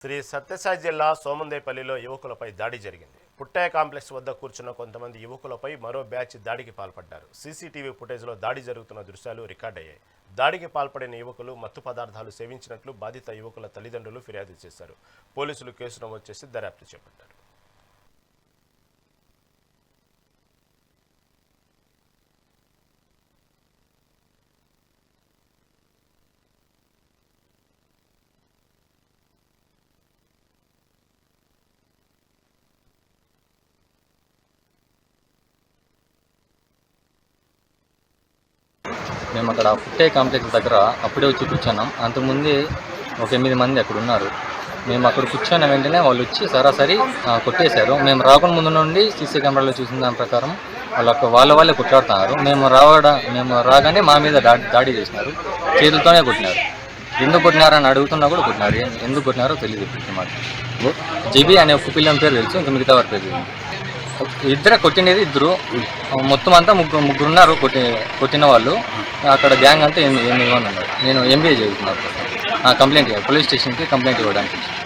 శ్రీ సత్యసాయి జిల్లా సోమందేపల్లిలో యువకులపై దాడి జరిగింది. పుట్టయ్య కాంప్లెక్స్ వద్ద కూర్చున్న కొంతమంది యువకులపై మరో బ్యాచ్ దాడికి పాల్పడ్డారు. సీసీటీవీ ఫుటేజ్లో దాడి జరుగుతున్న దృశ్యాలు రికార్డయ్యాయి. దాడికి పాల్పడిన యువకులు మత్తు పదార్థాలు సేవించినట్లు బాధిత యువకుల తల్లిదండ్రులు ఫిర్యాదు చేశారు. పోలీసులు కేసు నమోదు చేసి దర్యాప్తు చేపట్టారు. మేము అక్కడ పుట్టయ్య కాంప్లెక్స్ దగ్గర అప్పుడే వచ్చి కూర్చున్నాం. అంతకుముందే ఒక 8 మంది అక్కడ ఉన్నారు. మేము అక్కడ కూర్చున్న వెంటనే వాళ్ళు వచ్చి సరాసరి కొట్టేశారు. మేము రాకుండా ముందు నుండి సీసీ కెమెరాలో చూసిన దాని ప్రకారం వాళ్ళే కొట్లాడుతున్నారు. మేము రాగానే మా మీద దాడి చేసినారు. చేతులతోనే కొట్టినారు. ఎందుకు కొట్టినారని అడుగుతున్నా కూడా కొట్టినారు. ఎందుకు కొట్టినారో తెలియదు. మాకు జేబీ అనే ఒక పిల్లని పేరు తెలుసు, ఇంకా మిగతా వారి పేరు తెలియదు. ఇద్దరే కొట్టినది ఇద్దరు, మొత్తం అంతా ముగ్గురున్నారు కొట్టిన వాళ్ళు. అక్కడ గ్యాంగ్ అంతా 8 మంది ఉన్నారు. నేను ఎంబీఏ చదువుతున్నాను. కంప్లైంట్ పోలీస్ స్టేషన్కి కంప్లైంట్ ఇవ్వడానికి.